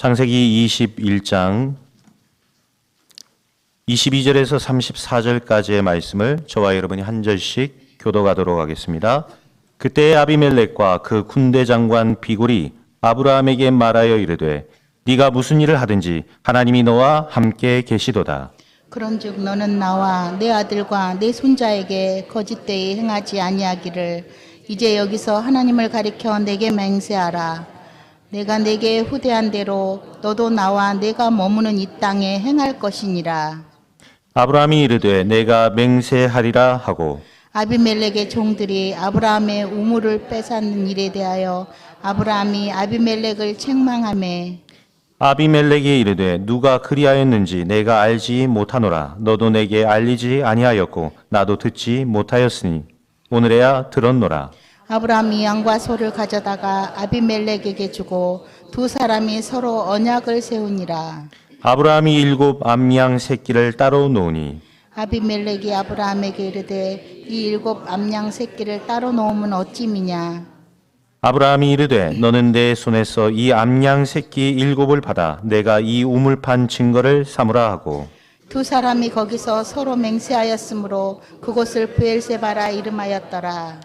창세기 21장 22절에서 34절까지의 말씀을 저와 여러분이 한 절씩 교도가도록 하겠습니다. 그때 아비멜렉과 그 군대 장관 비골이 아브라함에게 말하여 이르되 네가 무슨 일을 하든지 하나님이 너와 함께 계시도다. 그런즉 너는 나와 내 아들과 내 손자에게 거짓되이 행하지 아니하기를 이제 여기서 하나님을 가리켜 내게 맹세하라. 내가 내게 후대한 대로 너도 나와 내가 머무는 이 땅에 행할 것이니라. 아브라함이 이르되 내가 맹세하리라 하고 아비멜렉의 종들이 아브라함의 우물을 빼앗는 일에 대하여 아브라함이 아비멜렉을 책망하매 아비멜렉이 이르되 누가 그리하였는지 내가 알지 못하노라. 너도 내게 알리지 아니하였고 나도 듣지 못하였으니 오늘에야 들었노라. 아브라함이 양과 소를 가져다가 아비멜렉에게 주고 두 사람이 서로 언약을 세우니라. 아브라함이 7 암양 새끼를 따로 놓으니 아비멜렉이 아브라함에게 이르되 이 7 암양 새끼를 따로 놓으면 어찌미냐. 아브라함이 이르되 너는 내 손에서 이 암양 새끼 7을 받아 내가 이 우물판 증거를 삼으라 하고 두 사람이 거기서 서로 맹세하였으므로 그곳을 브엘세바라 이름하였더라.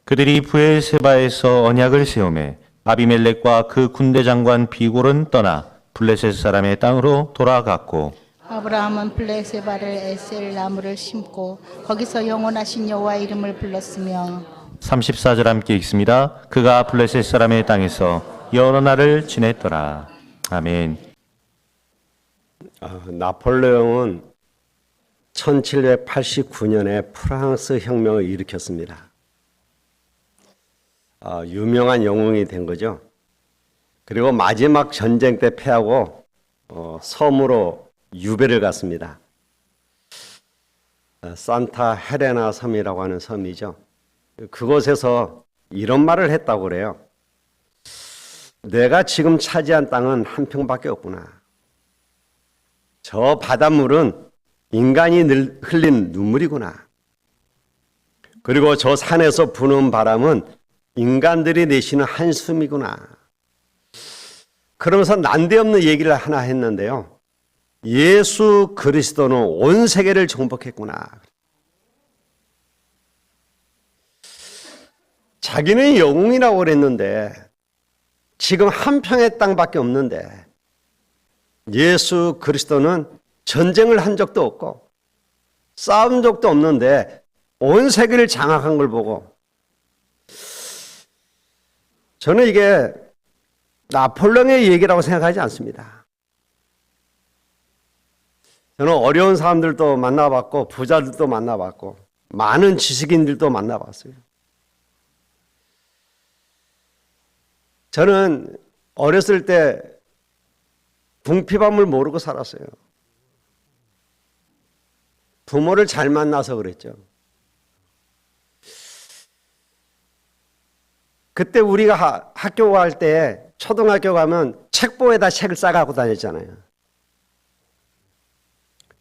그들이 브엘세바에서 언약을 세우매 아비멜렉과 그 군대 장관 비골은 떠나 블레셋 사람의 땅으로 돌아갔고 아브라함은 블레세바를 에셀 나무를 심고 거기서 영원하신 여호와 이름을 불렀으며 34절 함께 읽습니다. 그가 블레셋 사람의 땅에서 여러 날을 지냈더라. 아멘. 나폴레옹은 1789년에 프랑스 혁명을 일으켰습니다. 유명한 영웅이 된 거죠. 그리고 마지막 전쟁 때 패하고 섬으로 유배를 갔습니다. 산타 헤레나 섬이라고 하는 섬이죠. 그곳에서 이런 말을 했다고 그래요. 내가 지금 차지한 땅은 한 평밖에 없구나. 저 바닷물은 인간이 흘린 눈물이구나. 그리고 저 산에서 부는 바람은 인간들이 내쉬는 한숨이구나. 그러면서 난데없는 얘기를 하나 했는데요. 예수 그리스도는 온 세계를 정복했구나. 자기는 영웅이라고 그랬는데 지금 한 평의 땅밖에 없는데 예수 그리스도는 전쟁을 한 적도 없고 싸운 적도 없는데 온 세계를 장악한 걸 보고 저는 이게 나폴레옹의 얘기라고 생각하지 않습니다. 저는 어려운 사람들도 만나봤고 부자들도 만나봤고 많은 지식인들도 만나봤어요. 저는 어렸을 때 궁핍함을 모르고 살았어요. 부모를 잘 만나서 그랬죠. 그때 우리가 학교 갈 때 초등학교 가면 책보에다 책을 싸가고 다녔잖아요.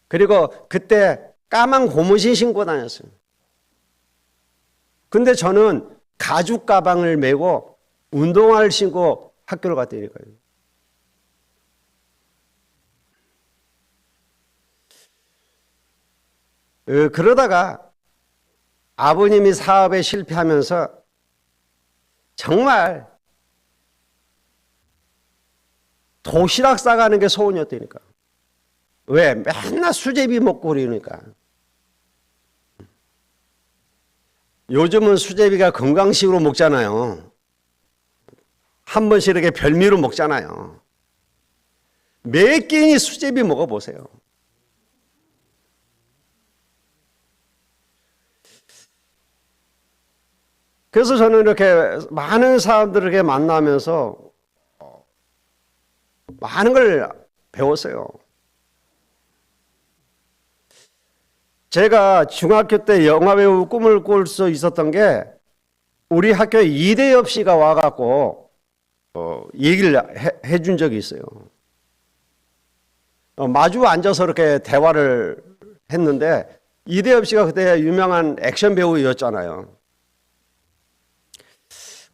그리고 그때 까만 고무신 신고 다녔어요. 근데 저는 가죽 가방을 메고 운동화를 신고 학교를 갔다니까요. 그러다가 아버님이 사업에 실패하면서 정말 도시락 싸가는 게 소원이었다니까. 왜? 맨날 수제비 먹고 그러니까. 요즘은 수제비가 건강식으로 먹잖아요. 한 번씩 이렇게 별미로 먹잖아요. 매 끼니 수제비 먹어보세요. 그래서 저는 이렇게 많은 사람들에게 만나면서 많은 걸 배웠어요. 제가 중학교 때 영화배우 꿈을 꿀 수 있었던 게 우리 학교에 이대엽 씨가 와갖고 얘기를 해준 적이 있어요. 마주 앉아서 이렇게 대화를 했는데 이대엽 씨가 그때 유명한 액션 배우였잖아요.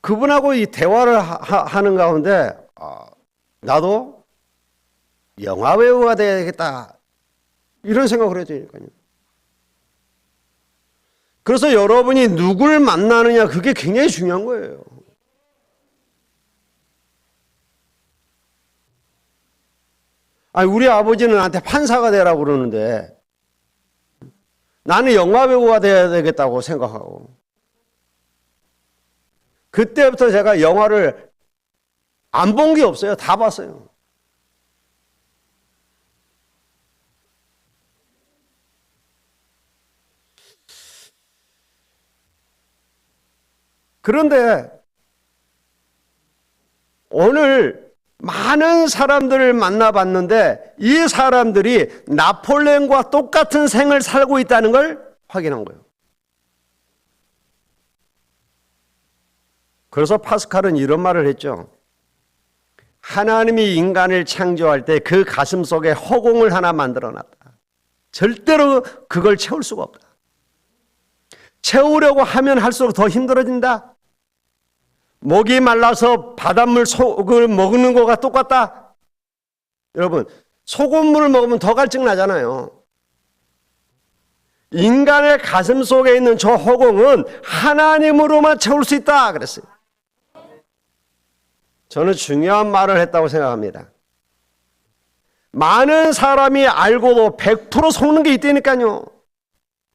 그분하고 이 대화를 하는 가운데 나도 영화 배우가 되야겠다. 이런 생각을 해야 되니까요. 그래서 여러분이 누굴 만나느냐 그게 굉장히 중요한 거예요. 아니, 우리 아버지는 나한테 판사가 되라고 그러는데 나는 영화 배우가 돼야 되겠다고 생각하고 그때부터 제가 영화를 안 본 게 없어요. 다 봤어요. 그런데 오늘 많은 사람들을 만나봤는데 이 사람들이 나폴레옹과 똑같은 생을 살고 있다는 걸 확인한 거예요. 그래서 파스칼은 이런 말을 했죠. 하나님이 인간을 창조할 때 그 가슴 속에 허공을 하나 만들어놨다. 절대로 그걸 채울 수가 없다. 채우려고 하면 할수록 더 힘들어진다. 목이 말라서 바닷물 속을 먹는 거가 똑같다. 여러분, 소금물을 먹으면 더 갈증 나잖아요. 인간의 가슴 속에 있는 저 허공은 하나님으로만 채울 수 있다 그랬어요. 저는 중요한 말을 했다고 생각합니다. 많은 사람이 알고도 100% 속는 게 있다니까요.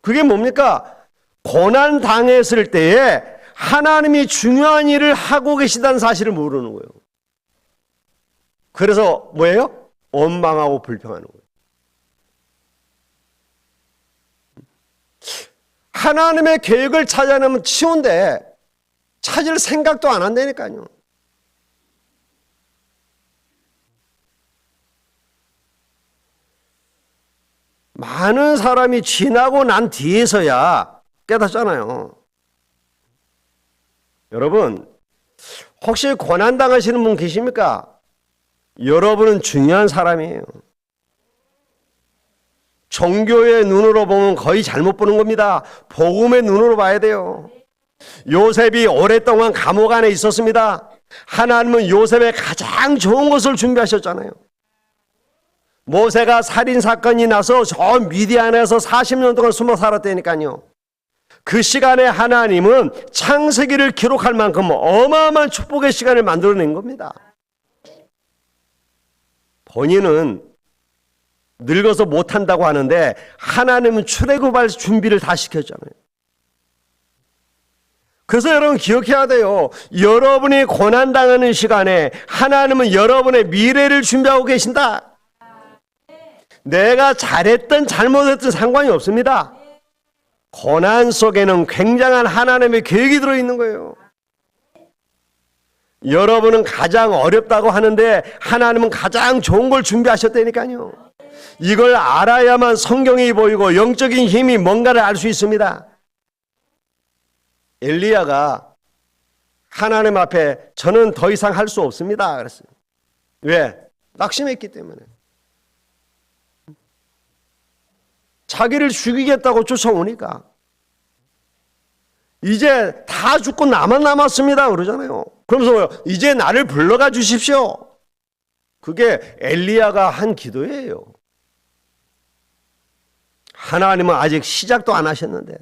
그게 뭡니까? 고난 당했을 때에 하나님이 중요한 일을 하고 계시다는 사실을 모르는 거예요. 그래서 뭐예요? 원망하고 불평하는 거예요. 하나님의 계획을 찾아내면 쉬운데 찾을 생각도 안 한다니까요. 많은 사람이 지나고 난 뒤에서야 깨닫잖아요. 여러분, 혹시 고난당하시는 분 계십니까? 여러분은 중요한 사람이에요. 종교의 눈으로 보면 거의 잘못 보는 겁니다. 복음의 눈으로 봐야 돼요. 요셉이 오랫동안 감옥 안에 있었습니다. 하나님은 요셉의 가장 좋은 것을 준비하셨잖아요. 모세가 살인사건이 나서 저 미디안에서 40년 동안 숨어 살았다니까요. 그 시간에 하나님은 창세기를 기록할 만큼 어마어마한 축복의 시간을 만들어낸 겁니다. 본인은 늙어서 못한다고 하는데 하나님은 출애굽할 준비를 다 시켰잖아요. 그래서 여러분 기억해야 돼요. 여러분이 고난당하는 시간에 하나님은 여러분의 미래를 준비하고 계신다. 내가 잘했든 잘못했든 상관이 없습니다. 고난 속에는 굉장한 하나님의 계획이 들어있는 거예요. 여러분은 가장 어렵다고 하는데 하나님은 가장 좋은 걸 준비하셨다니까요. 이걸 알아야만 성경이 보이고 영적인 힘이 뭔가를 알 수 있습니다. 엘리야가 하나님 앞에 저는 더 이상 할 수 없습니다 그랬어요. 왜? 낙심했기 때문에. 자기를 죽이겠다고 쫓아오니까 이제 다 죽고 나만 남았습니다 그러잖아요. 그러면서 이제 나를 불러가 주십시오. 그게 엘리야가 한 기도예요. 하나님은 아직 시작도 안 하셨는데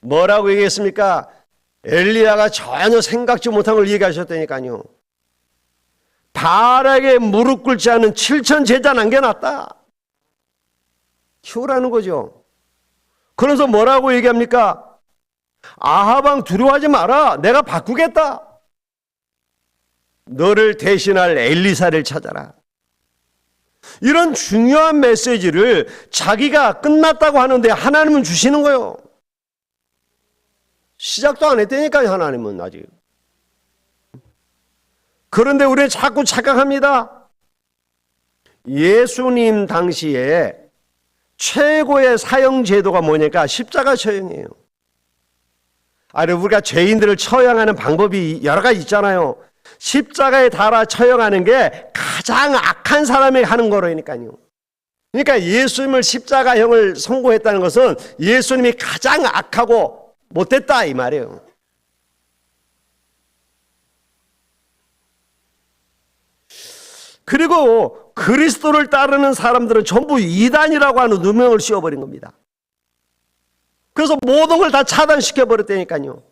뭐라고 얘기했습니까? 엘리야가 전혀 생각지 못한 걸 얘기하셨다니까요. 바알에게 무릎 꿇지 않은 7천 제자 남겨놨다. 키우라는 거죠. 그래서 뭐라고 얘기합니까? 아하방 두려워하지 마라. 내가 바꾸겠다. 너를 대신할 엘리사를 찾아라. 이런 중요한 메시지를 자기가 끝났다고 하는데 하나님은 주시는 거예요. 시작도 안 했다니까요, 하나님은 아직. 그런데 우리는 자꾸 착각합니다. 예수님 당시에 최고의 사형 제도가 뭐냐니까 십자가 처형이에요. 아니, 우리가 죄인들을 처형하는 방법이 여러 가지 있잖아요. 십자가에 달아 처형하는 게 가장 악한 사람이 하는 거라니까요. 그러니까 예수님을 십자가형을 선고했다는 것은 예수님이 가장 악하고 못됐다 이 말이에요. 그리고 그리스도를 따르는 사람들은 전부 이단이라고 하는 누명을 씌워버린 겁니다. 그래서 모든 걸 다 차단시켜버렸다니까요.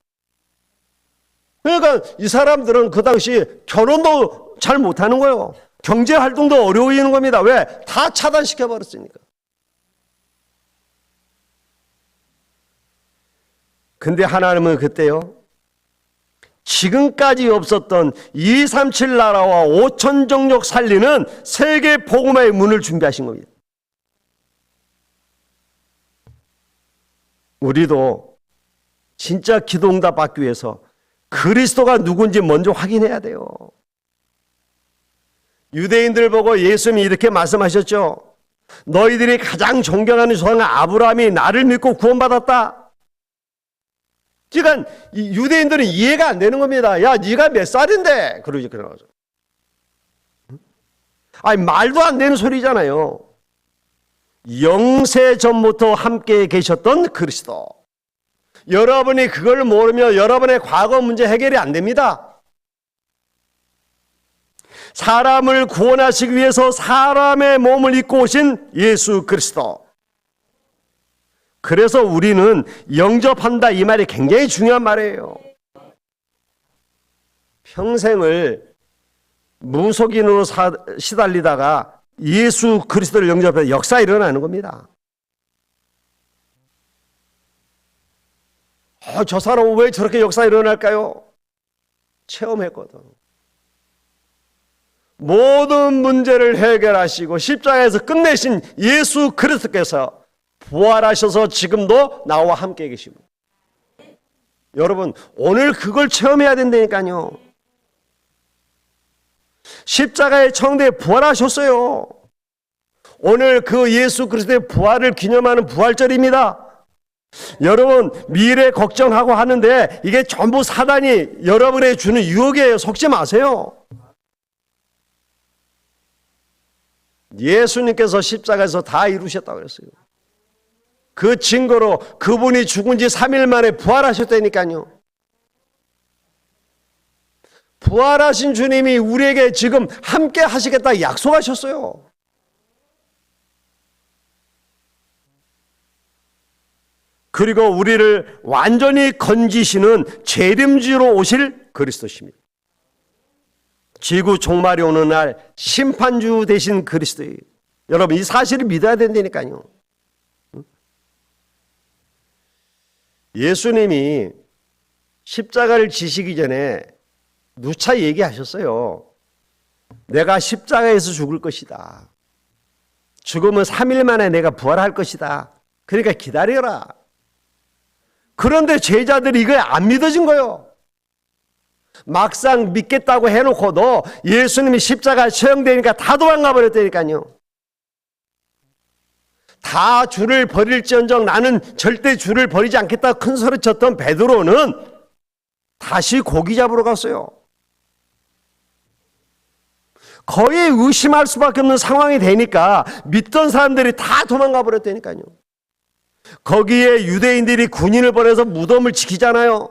그러니까 이 사람들은 그 당시 결혼도 잘 못하는 거예요. 경제활동도 어려워지는 겁니다. 왜? 다 차단시켜버렸으니까. 근데 하나님은 그때요, 지금까지 없었던 237 나라와 5천 종족 살리는 세계 복음화의 문을 준비하신 겁니다. 우리도 진짜 기도 응답 받기 위해서 그리스도가 누군지 먼저 확인해야 돼요. 유대인들 보고 예수님이 이렇게 말씀하셨죠. 너희들이 가장 존경하는 조상 아브라함이 나를 믿고 구원받았다. 그러니까 유대인들은 이해가 안 되는 겁니다. 야, 네가 몇 살인데? 그러죠. 아니, 말도 안 되는 소리잖아요. 영세 전부터 함께 계셨던 그리스도. 여러분이 그걸 모르면 여러분의 과거 문제 해결이 안 됩니다. 사람을 구원하시기 위해서 사람의 몸을 입고 오신 예수 그리스도. 그래서 우리는 영접한다, 이 말이 굉장히 중요한 말이에요. 평생을 무속인으로 시달리다가 예수 그리스도를 영접해서 역사 일어나는 겁니다. 저 사람은 왜 저렇게 역사 일어날까요? 체험했거든. 모든 문제를 해결하시고 십자가에서 끝내신 예수 그리스도께서 부활하셔서 지금도 나와 함께 계십니다. 여러분, 오늘 그걸 체험해야 된다니까요. 십자가의 청대에 부활하셨어요. 오늘 그 예수 그리스도의 부활을 기념하는 부활절입니다. 여러분, 미래 걱정하고 하는데 이게 전부 사단이 여러분에게 주는 유혹이에요. 속지 마세요. 예수님께서 십자가에서 다 이루셨다고 그랬어요. 그 증거로 그분이 죽은 지 3일 만에 부활하셨다니까요. 부활하신 주님이 우리에게 지금 함께 하시겠다 약속하셨어요. 그리고 우리를 완전히 건지시는 재림주로 오실 그리스도십니다. 지구 종말이 오는 날 심판주 되신 그리스도예요. 여러분, 이 사실을 믿어야 된다니까요. 예수님이 십자가를 지시기 전에 누차 얘기하셨어요. 내가 십자가에서 죽을 것이다. 죽으면 3일 만에 내가 부활할 것이다. 그러니까 기다려라. 그런데 제자들이 이거 안 믿어진 거예요. 막상 믿겠다고 해놓고도 예수님이 십자가에 처형되니까 다 도망가 버렸다니까요. 다 주를 버릴지언정 나는 절대 주를 버리지 않겠다 큰 소리 쳤던 베드로는 다시 고기 잡으러 갔어요. 거의 의심할 수밖에 없는 상황이 되니까 믿던 사람들이 다 도망가 버렸다니까요. 거기에 유대인들이 군인을 보내서 무덤을 지키잖아요.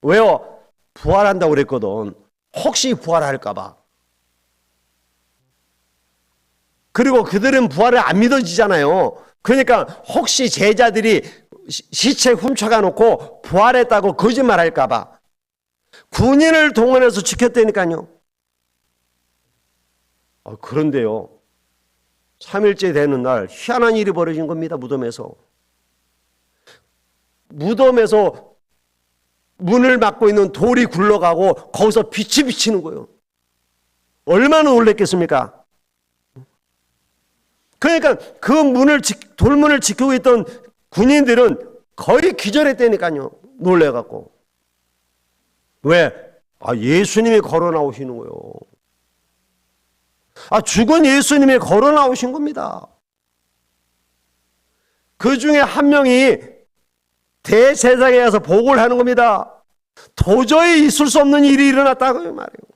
왜요? 부활한다고 그랬거든. 혹시 부활할까 봐. 그리고 그들은 부활을 안 믿어지잖아요. 그러니까 혹시 제자들이 시체 훔쳐가 놓고 부활했다고 거짓말할까 봐 군인을 동원해서 지켰다니까요. 그런데요, 3일째 되는 날 희한한 일이 벌어진 겁니다. 무덤에서 문을 막고 있는 돌이 굴러가고 거기서 빛이 비치는 거예요. 얼마나 놀랬겠습니까? 그러니까 그 돌문을 지키고 있던 군인들은 거의 기절했다니까요. 놀래갖고. 왜? 예수님이 걸어 나오시는 거예요. 죽은 예수님이 걸어 나오신 겁니다. 그 중에 한 명이 대제사장에 가서 보고를 하는 겁니다. 도저히 있을 수 없는 일이 일어났다고 말이에요.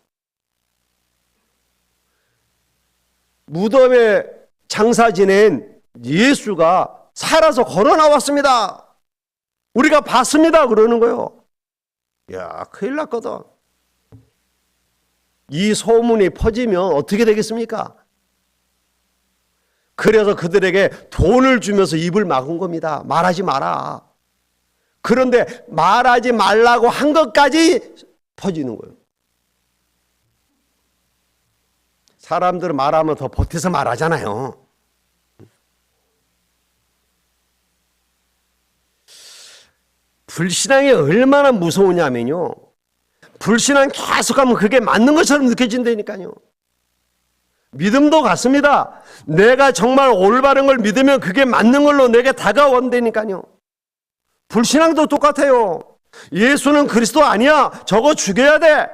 무덤에 장사 지낸 예수가 살아서 걸어 나왔습니다. 우리가 봤습니다. 그러는 거예요. 야, 큰일 났거든. 이 소문이 퍼지면 어떻게 되겠습니까? 그래서 그들에게 돈을 주면서 입을 막은 겁니다. 말하지 마라. 그런데 말하지 말라고 한 것까지 퍼지는 거예요. 사람들은 말하면 더 보태서 말하잖아요. 불신앙이 얼마나 무서우냐면요. 불신앙 계속하면 그게 맞는 것처럼 느껴진다니까요. 믿음도 같습니다. 내가 정말 올바른 걸 믿으면 그게 맞는 걸로 내게 다가온다니까요. 불신앙도 똑같아요. 예수는 그리스도 아니야. 저거 죽여야 돼.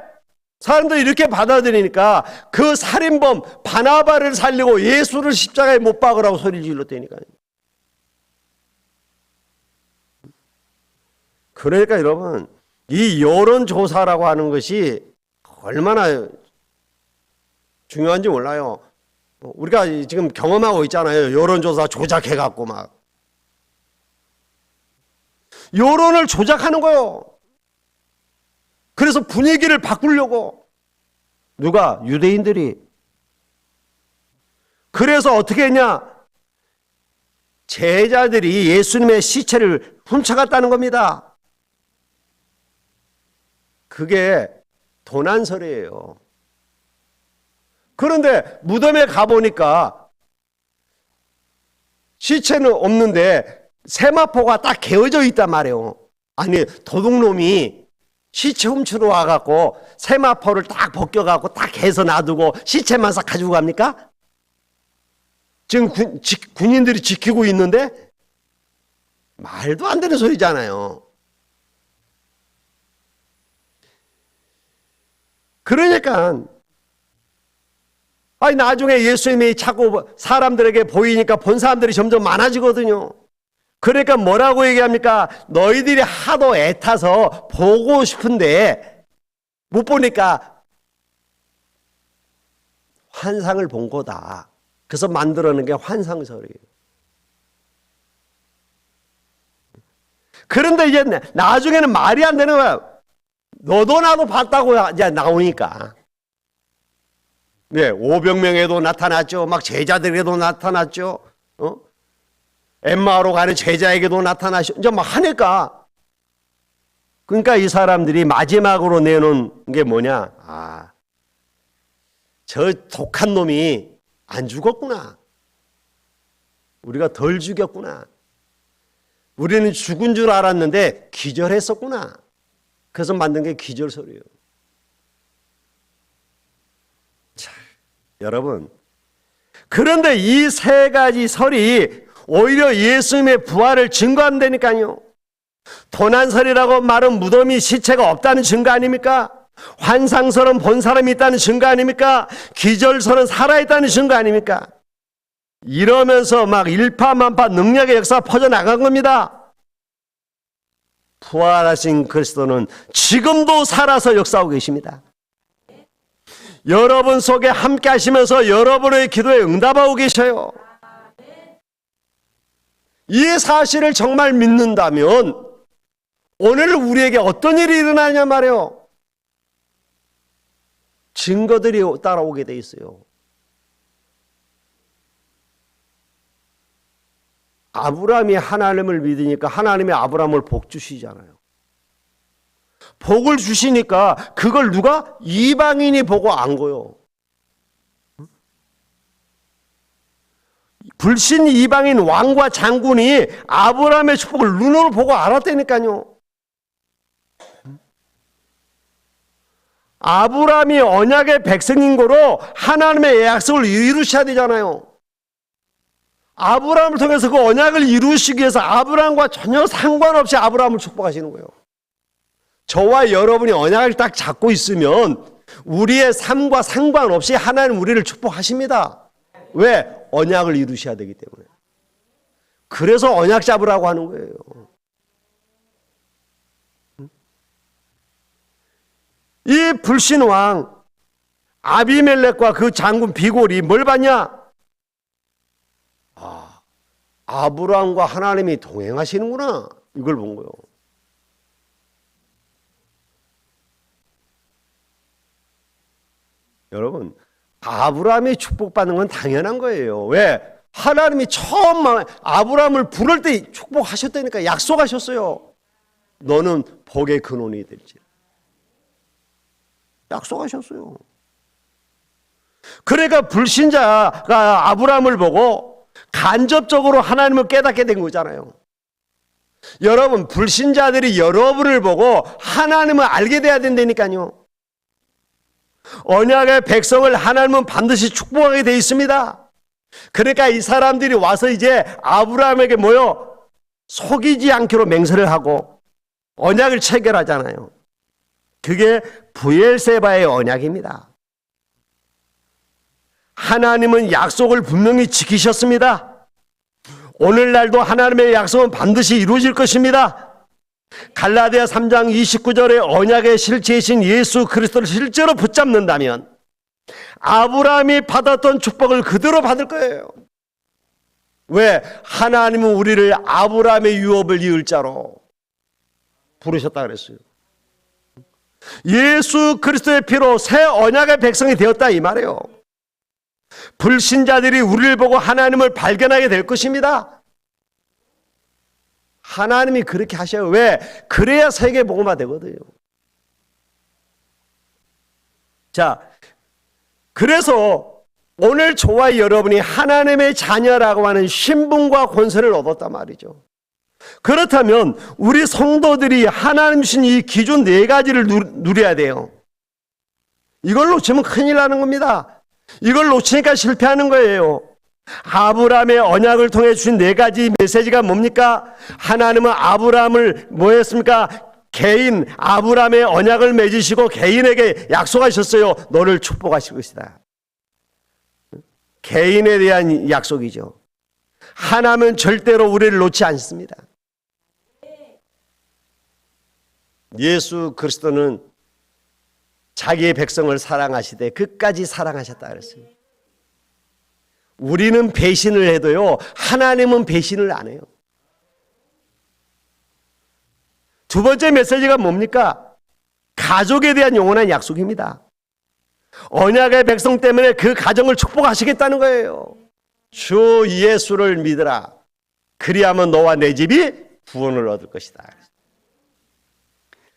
사람들이 이렇게 받아들이니까 그 살인범 바나바를 살리고 예수를 십자가에 못 박으라고 소리를 질렀다니까요. 그러니까 여러분, 이 여론조사라고 하는 것이 얼마나 중요한지 몰라요. 우리가 지금 경험하고 있잖아요. 여론조사 조작해갖고 막. 여론을 조작하는 거예요. 그래서 분위기를 바꾸려고. 누가? 유대인들이. 그래서 어떻게 했냐? 제자들이 예수님의 시체를 훔쳐갔다는 겁니다. 그게 도난설이에요. 그런데 무덤에 가보니까 시체는 없는데 세마포가 딱 개어져 있단 말이에요. 아니, 도둑놈이 시체 훔치러 와갖고 세마포를 딱 벗겨갖고 딱 해서 놔두고 시체만 싹 가지고 갑니까? 지금 군인들이 지키고 있는데 말도 안 되는 소리잖아요. 그러니까 아니 나중에 예수님이 자꾸 사람들에게 보이니까 본 사람들이 점점 많아지거든요. 그러니까 뭐라고 얘기합니까? 너희들이 하도 애타서 보고 싶은데 못 보니까 환상을 본 거다. 그래서 만들어낸 게 환상설이에요. 그런데 이제 나중에는 말이 안 되는 거야. 너도 나도 봤다고 이제 나오니까. 네, 500명에도 나타났죠. 막 제자들에게도 나타났죠. 엠마오로 가는 제자에게도 나타나죠. 이제 막 하니까. 그러니까 이 사람들이 마지막으로 내놓은 게 뭐냐? 아, 저 독한 놈이 안 죽었구나. 우리가 덜 죽였구나. 우리는 죽은 줄 알았는데 기절했었구나. 그래서 만든 게 기절설이에요. 자, 여러분. 그런데 이 세 가지 설이 오히려 예수님의 부활을 증거한다니까요. 도난설이라고 말은 무덤이 시체가 없다는 증거 아닙니까? 환상설은 본 사람이 있다는 증거 아닙니까? 기절설은 살아있다는 증거 아닙니까? 이러면서 막 일파만파 능력의 역사가 퍼져나간 겁니다. 부활하신 그리스도는 지금도 살아서 역사하고 계십니다. 여러분 속에 함께 하시면서 여러분의 기도에 응답하고 계셔요. 이 사실을 정말 믿는다면 오늘 우리에게 어떤 일이 일어나냐 말이에요. 증거들이 따라오게 돼 있어요. 아브라함이 하나님을 믿으니까 하나님이 아브라함을 복 주시잖아요. 복을 주시니까 그걸 누가? 이방인이 보고 안 거요. 불신 이방인 왕과 장군이 아브라함의 축복을 눈으로 보고 알았다니까요. 아브라함이 언약의 백성인 거로 하나님의 약속을 이루셔야 되잖아요. 아브라함을 통해서 그 언약을 이루시기 위해서 아브라함과 전혀 상관없이 아브라함을 축복하시는 거예요. 저와 여러분이 언약을 딱 잡고 있으면 우리의 삶과 상관없이 하나님 우리를 축복하십니다. 왜? 언약을 이루셔야 되기 때문에. 그래서 언약 잡으라고 하는 거예요. 이 불신왕 아비멜렉과 그 장군 비골이 뭘 봤냐? 아브라함과 하나님이 동행하시는구나. 이걸 본 거예요. 여러분, 아브라함이 축복받는 건 당연한 거예요. 왜? 하나님이 처음 아브라함을 부를 때 축복하셨다니까, 약속하셨어요. 너는 복의 근원이 될지. 약속하셨어요. 그러니까 불신자가 아브라함을 보고 간접적으로 하나님을 깨닫게 된 거잖아요. 여러분, 불신자들이 여러분을 보고 하나님을 알게 돼야 된다니까요. 언약의 백성을 하나님은 반드시 축복하게 돼 있습니다. 그러니까 이 사람들이 와서 이제 아브라함에게 모여 속이지 않기로 맹세를 하고 언약을 체결하잖아요. 그게 브엘세바의 언약입니다. 하나님은 약속을 분명히 지키셨습니다. 오늘날도 하나님의 약속은 반드시 이루어질 것입니다. 갈라디아 3장 29절에 언약의 실체이신 예수 그리스도를 실제로 붙잡는다면 아브라함이 받았던 축복을 그대로 받을 거예요. 왜? 하나님은 우리를 아브라함의 유업을 이을 자로 부르셨다 그랬어요. 예수 그리스도의 피로 새 언약의 백성이 되었다 이 말이에요. 불신자들이 우리를 보고 하나님을 발견하게 될 것입니다. 하나님이 그렇게 하셔요. 왜? 그래야 세계 복음화 되거든요. 자, 그래서 오늘 저와 여러분이 하나님의 자녀라고 하는 신분과 권세를 얻었단 말이죠. 그렇다면 우리 성도들이 하나님 주신 이 기준 4가지를 누려야 돼요. 이걸 놓치면 큰일 나는 겁니다. 이걸 놓치니까 실패하는 거예요. 아브라함의 언약을 통해 주신 4가지 메시지가 뭡니까? 하나님은 아브라함을 뭐 했습니까? 개인 아브라함의 언약을 맺으시고 개인에게 약속하셨어요. 너를 축복하실 것이다. 개인에 대한 약속이죠. 하나님은 절대로 우리를 놓지 않습니다. 예수 그리스도는 자기의 백성을 사랑하시되 끝까지 사랑하셨다 그랬어요. 우리는 배신을 해도요, 하나님은 배신을 안 해요. 두 번째 메시지가 뭡니까? 가족에 대한 영원한 약속입니다. 언약의 백성 때문에 그 가정을 축복하시겠다는 거예요. 주 예수를 믿으라. 그리하면 너와 내 집이 구원을 얻을 것이다.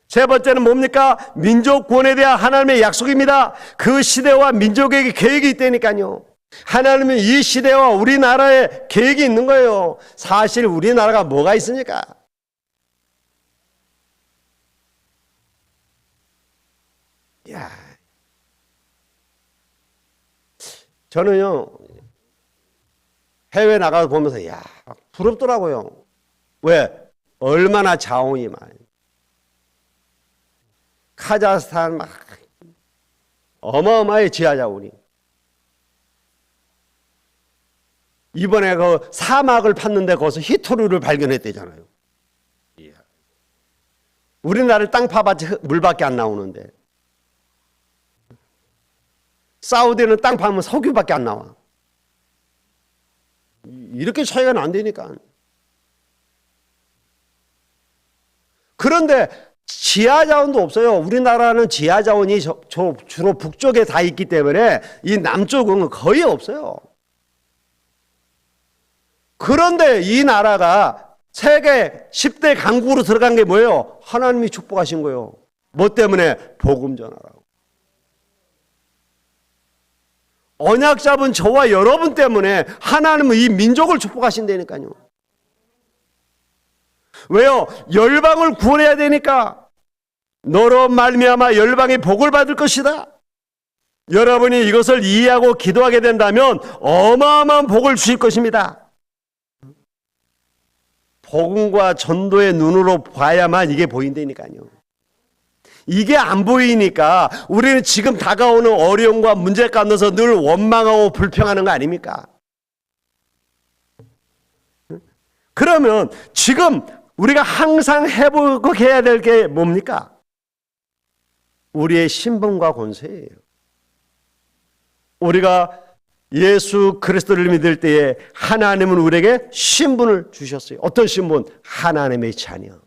세 번째는 뭡니까? 민족 구원에 대한 하나님의 약속입니다. 그 시대와 민족에게 계획이 있다니까요. 하나님은 이 시대와 우리나라에 계획이 있는 거예요. 사실 우리나라가 뭐가 있습니까? 야, 저는요 해외 나가서 보면서 야 부럽더라고요. 왜? 얼마나 자원이 많아요. 카자흐스탄 막 어마어마해 지하 자원이. 이번에 그 사막을 팠는데 거기서 히토류를 발견했대잖아요. 우리나라를 땅 파봤자 물밖에 안 나오는데 사우디는 땅 파면 석유밖에 안 나와. 이렇게 차이가 난다니까. 그런데 지하 자원도 없어요. 우리나라는 지하 자원이 주로 북쪽에 다 있기 때문에 이 남쪽은 거의 없어요. 그런데 이 나라가 세계 10대 강국으로 들어간 게 뭐예요? 하나님이 축복하신 거예요. 뭐 때문에? 복음 전하라고. 언약 잡은 저와 여러분 때문에 하나님은 이 민족을 축복하신다니까요. 왜요? 열방을 구원해야 되니까. 너로 말미암아 열방이 복을 받을 것이다. 여러분이 이것을 이해하고 기도하게 된다면 어마어마한 복을 주실 것입니다. 복음과 전도의 눈으로 봐야만 이게 보인다니까요. 이게 안 보이니까 우리는 지금 다가오는 어려움과 문제 가운데서 늘 원망하고 불평하는 거 아닙니까? 그러면 지금 우리가 항상 회복해야 될 게 뭡니까? 우리의 신분과 권세예요. 우리가 예수 그리스도를 믿을 때에 하나님은 우리에게 신분을 주셨어요. 어떤 신분? 하나님의 자녀.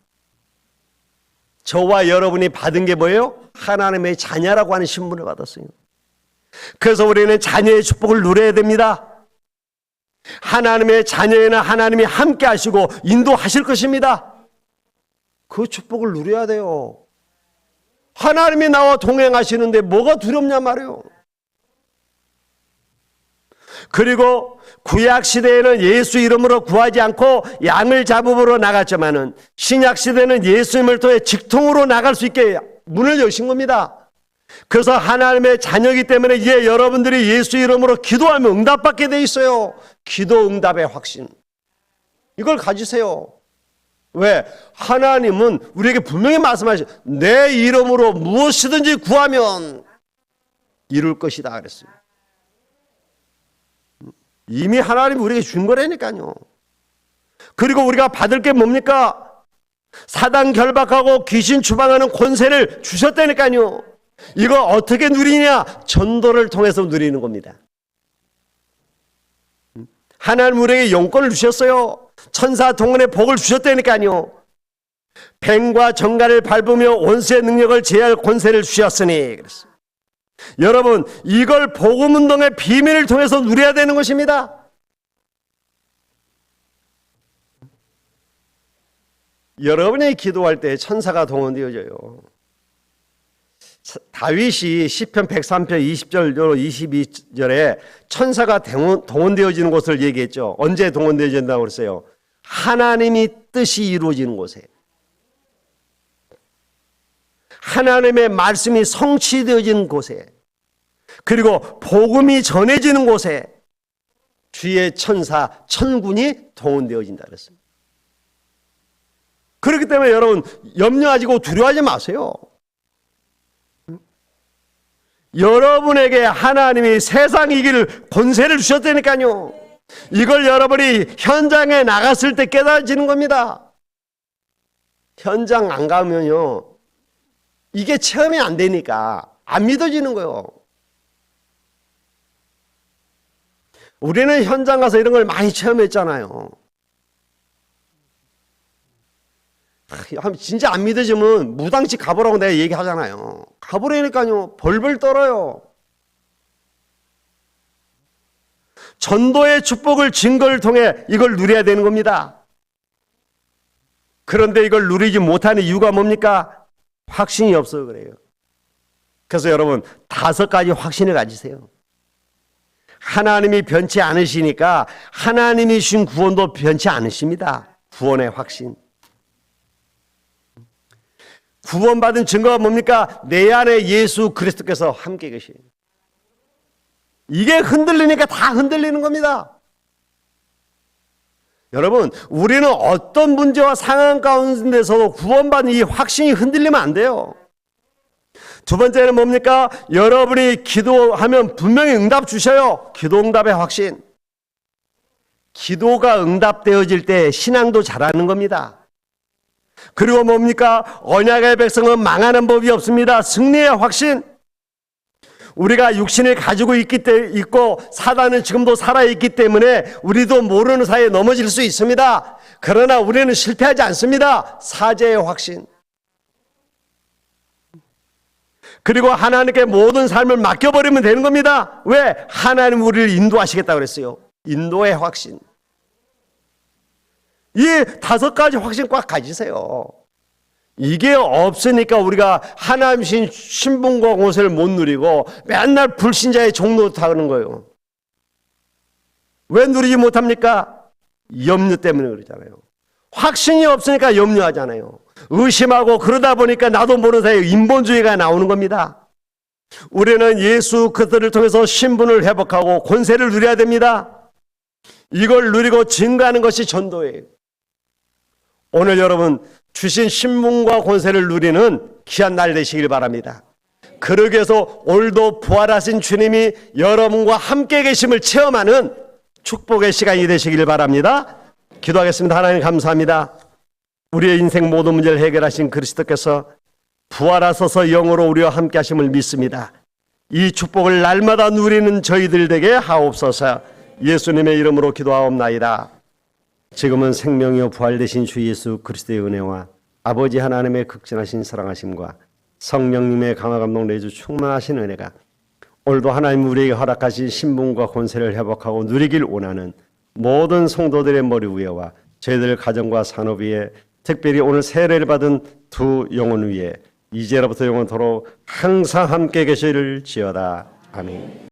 저와 여러분이 받은 게 뭐예요? 하나님의 자녀라고 하는 신분을 받았어요. 그래서 우리는 자녀의 축복을 누려야 됩니다. 하나님의 자녀에는 하나님이 함께 하시고 인도하실 것입니다. 그 축복을 누려야 돼요. 하나님이 나와 동행하시는데 뭐가 두렵냐 말이에요. 그리고 구약 시대에는 예수 이름으로 구하지 않고 양을 잡으러 나갔지만은 신약 시대는 예수님을 통해 직통으로 나갈 수 있게 문을 여신 겁니다. 그래서 하나님의 자녀이기 때문에 이제 여러분들이 예수 이름으로 기도하면 응답받게 돼 있어요. 기도 응답의 확신. 이걸 가지세요. 왜? 하나님은 우리에게 분명히 말씀하시죠. 내 이름으로 무엇이든지 구하면 이룰 것이다 그랬어요. 이미 하나님이 우리에게 준 거라니까요. 그리고 우리가 받을 게 뭡니까? 사단 결박하고 귀신 추방하는 권세를 주셨다니까요. 이거 어떻게 누리냐? 전도를 통해서 누리는 겁니다. 하나님 우리에게 영권을 주셨어요. 천사 동원의 복을 주셨다니까요. 뱀과 정갈을 밟으며 원수의 능력을 제할 권세를 주셨으니 그랬어요. 여러분, 이걸 복음운동의 비밀을 통해서 누려야 되는 것입니다. 여러분이 기도할 때 천사가 동원되어져요. 다윗이 시편 103편 20절 22절에 천사가 동원되어지는 곳을 얘기했죠. 언제 동원되어진다고 그랬어요? 하나님이 뜻이 이루어지는 곳에, 하나님의 말씀이 성취되어지는 곳에, 그리고 복음이 전해지는 곳에 주의 천사 천군이 동원되어진다 그랬습니다. 그렇기 때문에 여러분 염려하시고 두려워하지 마세요. 여러분에게 하나님이 세상 이길 권세를 주셨다니까요. 이걸 여러분이 현장에 나갔을 때 깨달아지는 겁니다. 현장 안 가면요, 이게 체험이 안 되니까 안 믿어지는 거예요. 우리는 현장 가서 이런 걸 많이 체험했잖아요. 진짜 안 믿어지면 무당집 가보라고 내가 얘기하잖아요. 가보라니까요. 벌벌 떨어요. 전도의 축복을 증거를 통해 이걸 누려야 되는 겁니다. 그런데 이걸 누리지 못하는 이유가 뭡니까? 확신이 없어서 그래요. 그래서 여러분 5가지 확신을 가지세요. 하나님이 변치 않으시니까 하나님이 주신 구원도 변치 않으십니다. 구원의 확신. 구원받은 증거가 뭡니까? 내 안에 예수 그리스도께서 함께 계시는. 이게 흔들리니까 다 흔들리는 겁니다. 여러분, 우리는 어떤 문제와 상황 가운데서도 구원받은 이 확신이 흔들리면 안 돼요. 두 번째는 뭡니까? 여러분이 기도하면 분명히 응답 주셔요. 기도 응답의 확신. 기도가 응답되어질 때 신앙도 자라는 겁니다. 그리고 뭡니까? 언약의 백성은 망하는 법이 없습니다. 승리의 확신. 우리가 육신을 가지고 있고 사단은 지금도 살아있기 때문에 우리도 모르는 사이에 넘어질 수 있습니다. 그러나 우리는 실패하지 않습니다. 사죄의 확신. 그리고 하나님께 모든 삶을 맡겨버리면 되는 겁니다. 왜? 하나님 우리를 인도하시겠다고 그랬어요. 인도의 확신. 이 5가지 확신 꽉 가지세요. 이게 없으니까 우리가 하나님 신 신분과 권세를 못 누리고 맨날 불신자의 종로 타는 거예요. 왜 누리지 못합니까? 염려 때문에 그러잖아요. 확신이 없으니까 염려하잖아요. 의심하고 그러다 보니까 나도 모르는 사이에 인본주의가 나오는 겁니다. 우리는 예수 그리스도를 통해서 신분을 회복하고 권세를 누려야 됩니다. 이걸 누리고 증거하는 것이 전도예요. 오늘 여러분 주신 신분과 권세를 누리는 귀한 날 되시길 바랍니다. 그러기 위해서 오늘도 부활하신 주님이 여러분과 함께 계심을 체험하는 축복의 시간이 되시길 바랍니다. 기도하겠습니다. 하나님 감사합니다. 우리의 인생 모든 문제를 해결하신 그리스도께서 부활하셔서 영으로 우리와 함께 하심을 믿습니다. 이 축복을 날마다 누리는 저희들 되게 하옵소서. 예수님의 이름으로 기도하옵나이다. 지금은 생명이요 부활 되신 주 예수 그리스도의 은혜와 아버지 하나님의 극진하신 사랑하심과 성령님의 강화 감동 내주 충만하신 은혜가 오늘도 하나님 우리에게 허락하신 신분과 권세를 회복하고 누리길 원하는 모든 성도들의 머리 위에와 저희들 가정과 산업 위에, 특별히 오늘 세례를 받은 두 영혼 위에 이제로부터 영원토록 항상 함께 계시를 지어다. 아멘.